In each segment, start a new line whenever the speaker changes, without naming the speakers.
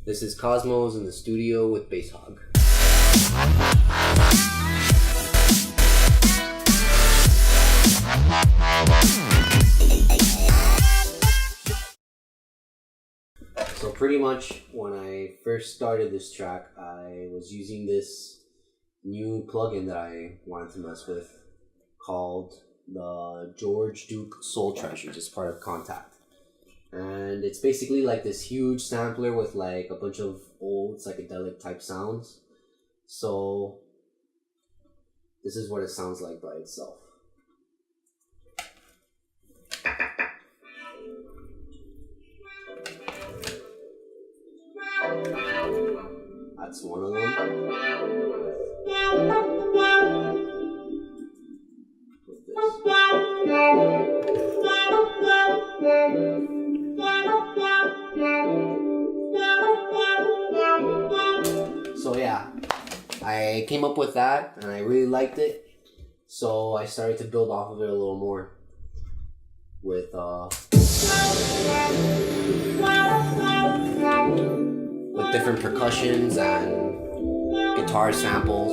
This is Kosmos in the studio with Bass Hog. So pretty much when I first started this track, I was using this new plugin that I wanted to mess with called the George Duke Soul Treasures. It's part of Contact. And it's basically like this huge sampler with like a bunch of old psychedelic type sounds. So this is what it sounds like by itself. That's one of them. With this. So yeah, I came up with that and I really liked it. So I started to build off of it a little more with different percussions and guitar samples.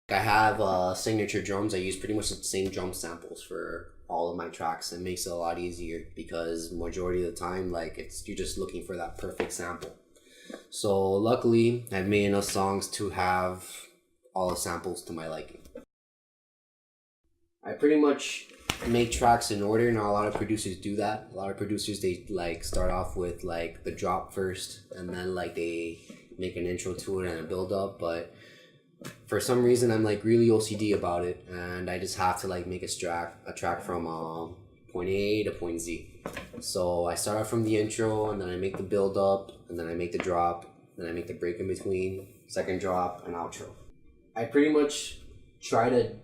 I have signature drums. I use pretty much the same drum samples for all of my tracks. It makes it a lot easier because majority of the time, like you're just looking for that perfect sample. So luckily, I've made enough songs to have all the samples to my liking. I pretty much make tracks in order. Not a lot of producers do that. A lot of producers, they like start off with like the drop first and then like they make an intro to it and a build up, but for some reason I'm like really OCD about it and I just have to like make a track from point A to point Z. So I start off from the intro and then I make the build up and then I make the drop, then I make the break in between, second drop and outro. I pretty much try to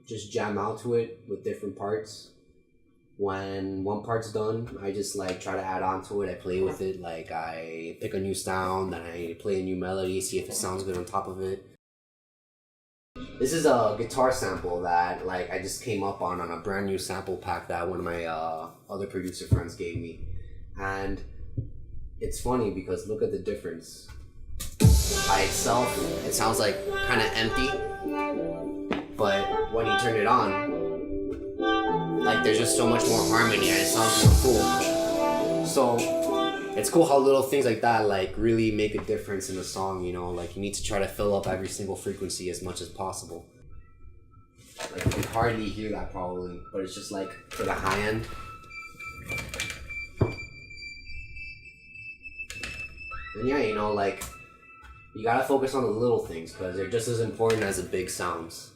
just jam out to it with different parts. When one part's done, I just like try to add on to it. I play with it, like I pick a new sound, then I play a new melody, see if it sounds good on top of it. This is a guitar sample that like I just came up on a brand new sample pack that one of my other producer friends gave me. And it's funny because look at the difference. By itself, it sounds like kind of empty, but when you turn it on, like there's just so much more harmony and it sounds more cool. So it's cool how little things like that like really make a difference in the song, you know, like you need to try to fill up every single frequency as much as possible. Like you can hardly hear that probably, but it's just like for the high end. And yeah, you know, like you gotta focus on the little things because they're just as important as the big sounds.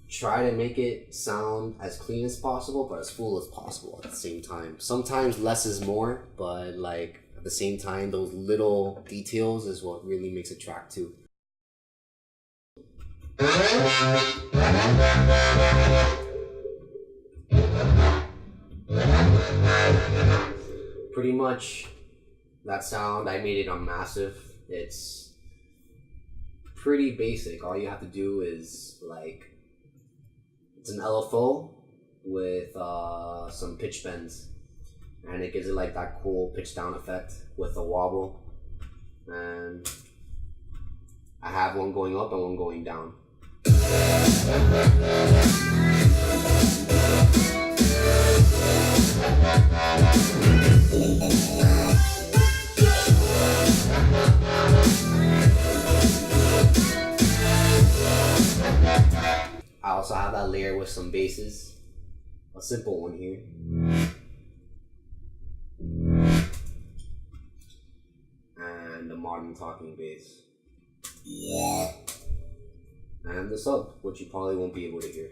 Try to make it sound as clean as possible, but as full as possible at the same time. Sometimes less is more, but like at the same time, those little details is what really makes a track too. Pretty much that sound, I made it on Massive. It's pretty basic. All you have to do is like, it's an LFO with some pitch bends, and it gives it like that cool pitch down effect with a wobble. And I have one going up and one going down. I also have that layer with some basses, a simple one here. And the modern talking bass. And the sub, which you probably won't be able to hear.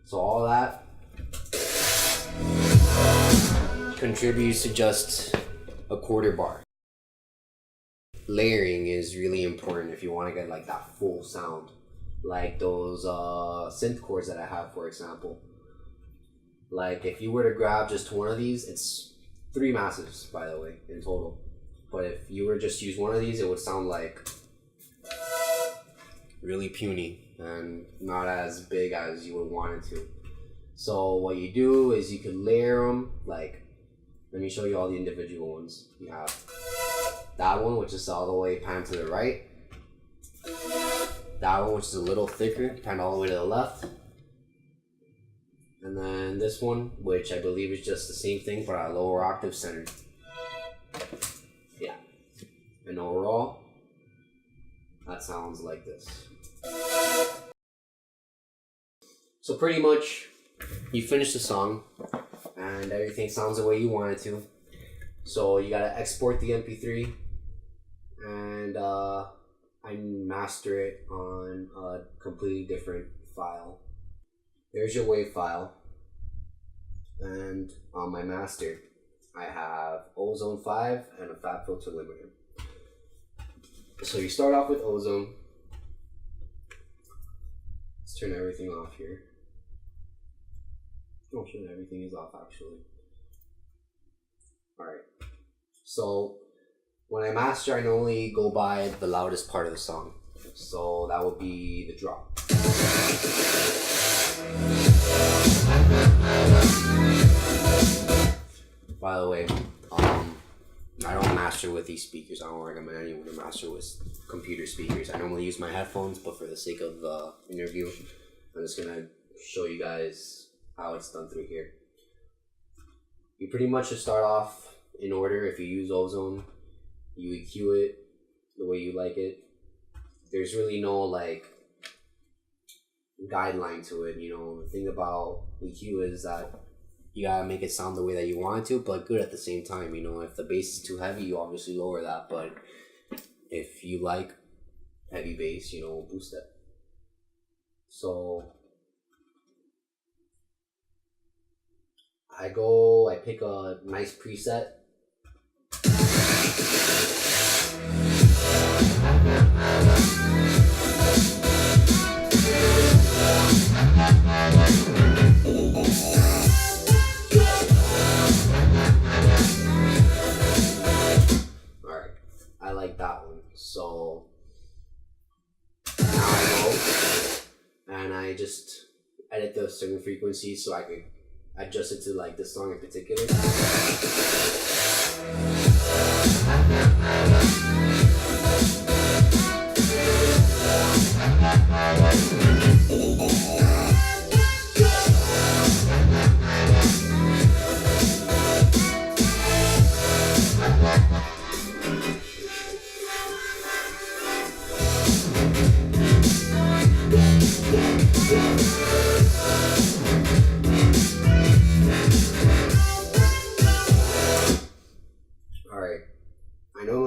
So all that contributes to just a quarter bar. Layering is really important if you want to get like that full sound. Like those synth chords that I have, for example. Like if you were to grab just one of these, it's 3 massives, by the way, in total. But if you were just use one of these, it would sound like really puny and not as big as you would want it to. So what you do is you can layer them. Like, let me show you all the individual ones. You have that one, which is all the way pan to the right. That one, which is a little thicker, pan all the way to the left. And then this one, which I believe is just the same thing, but at a lower octave center. Yeah. And overall, that sounds like this. So pretty much, you finish the song, and everything sounds the way you want it to. So you gotta export the MP3, and I master it on a completely different file. There's your WAV file, and on my master, I have Ozone 5 and a fat filter limiter. So you start off with Ozone. Let's turn everything off here. Oh shit, everything is off actually. Alright. So when I master, I normally go by the loudest part of the song. So that would be the drop. By the way, I don't master with these speakers. I don't recommend anyone to master with computer speakers. I normally use my headphones, but for the sake of the interview, I'm just gonna show you guys how it's done through here. You pretty much just start off in order. If you use Ozone, you EQ it the way you like it. There's really no like guideline to it. You know, the thing about EQ is that you gotta make it sound the way that you want it to, but good at the same time. You know, if the bass is too heavy, you obviously lower that, but if you like heavy bass, you know, boost it. So I pick a nice preset. Alright, I like that one. So now I go and I just edit the certain frequencies so I can adjust it to like this song in particular.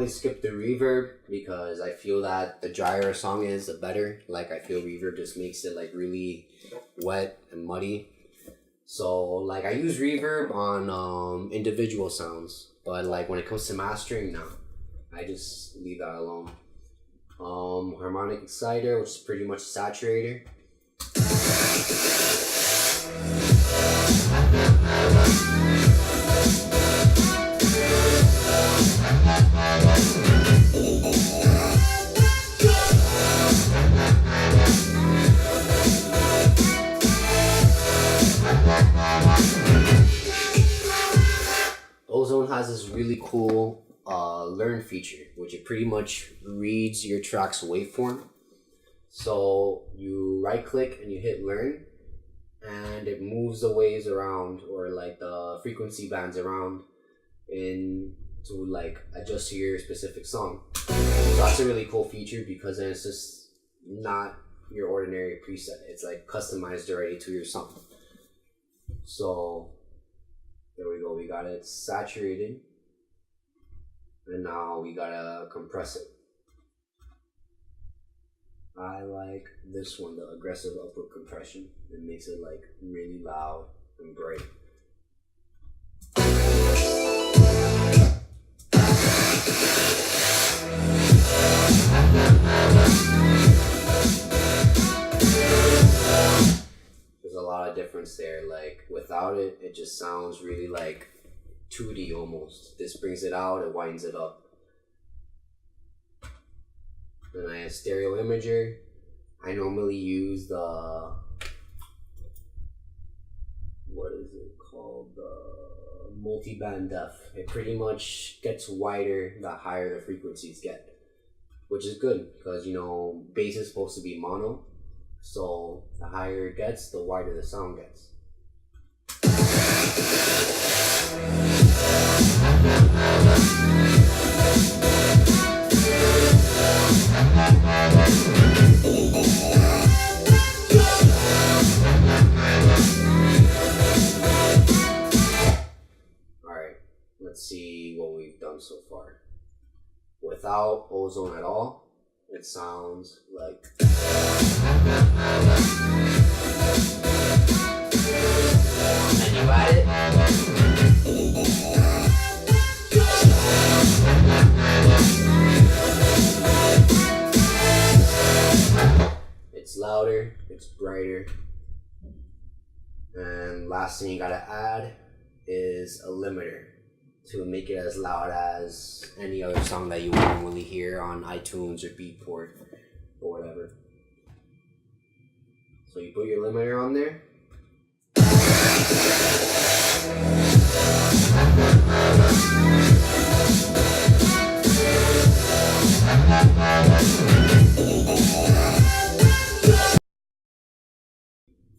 Skip the reverb because I feel that the drier a song is, the better. Like, I feel reverb just makes it like really wet and muddy. So like I use reverb on individual sounds, but like when it comes to mastering, no, I just leave that alone. Harmonic exciter, which is pretty much saturator. Ozone has this really cool learn feature, which it pretty much reads your track's waveform. So you right click and you hit learn, and it moves the waves around, or like the frequency bands around, in to like adjust to your specific song. So that's a really cool feature because then it's just not your ordinary preset. It's like customized already to your song. So there we go, we got it saturated, and now we gotta compress it. I like this one, the aggressive upward compression. It makes it like really loud and bright. There's a lot of difference there. Like without it, it just sounds really like 2D almost. This brings it out, it winds it up. Then I have stereo imager. I normally use the, what is it called, the multi-band def. It pretty much gets wider the higher the frequencies get, which is good because, you know, bass is supposed to be mono, so the higher it gets, the wider the sound gets. Alright, let's see what we've done so far. Without ozone at all, it sounds like. And you add it. It's louder, it's brighter. And last thing you gotta add is a limiter to make it as loud as any other song that you would normally hear on iTunes or Beatport or whatever. So you put your limiter on there.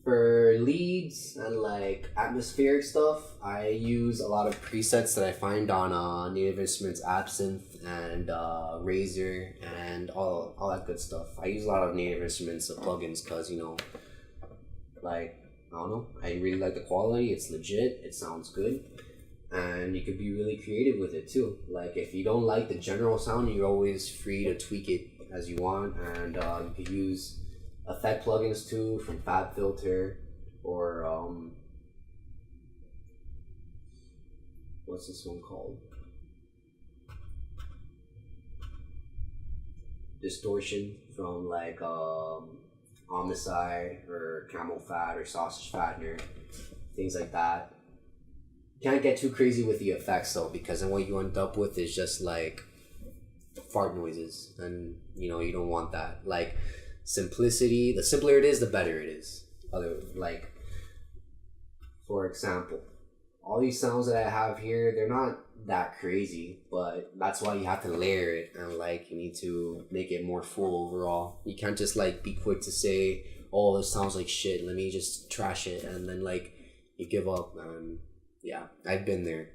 For leads and like atmospheric stuff, I use a lot of presets that I find on Native Instruments Absinthe and Razor and all that good stuff. I use a lot of Native Instruments plugins because, you know, like, I don't know, I really like the quality. It's legit, it sounds good, and you could be really creative with it too. Like, if you don't like the general sound, you're always free to tweak it as you want, and you could use effect plugins too from FabFilter or what's this one called? Distortion from like Homicide or Camel Fat or Sausage Fattener, things like that. Can't get too crazy with the effects though, because then what you end up with is just like fart noises, and you know, you don't want that. Like, simplicity, the simpler it is, the better it is. Like, for example, all these sounds that I have here, they're not that crazy, but that's why you have to layer it, and like, you need to make it more full overall. You can't just like be quick to say, oh, this sounds like shit, let me just trash it, and then like you give up. And yeah, I've been there.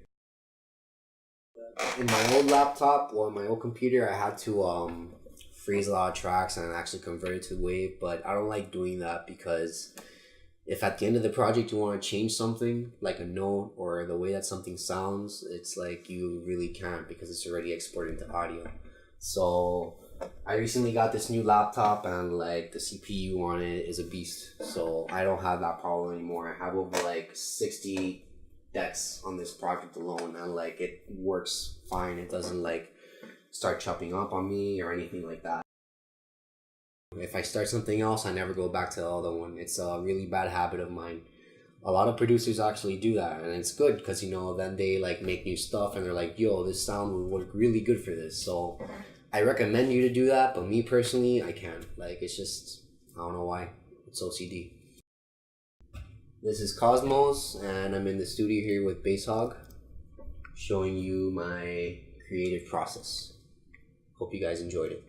In my old laptop or my old computer, I had to freeze a lot of tracks and actually convert it to wave, but I don't like doing that, because if at the end of the project you want to change something like a note or the way that something sounds, it's like you really can't, because it's already exported into audio. So I recently got this new laptop, and like the CPU on it is a beast, so I don't have that problem anymore. I have over like 60 decks on this project alone, and like it works fine. It doesn't like start chopping up on me or anything like that. If I start something else, I never go back to the other one. It's a really bad habit of mine. A lot of producers actually do that, and it's good because, you know, then they like make new stuff and they're like, yo, this sound would work really good for this. So I recommend you to do that, but me personally, I can't. Like, it's just, I don't know why. It's OCD. This is Kosmos, and I'm in the studio here with Bass Hog, showing you my creative process. Hope you guys enjoyed it.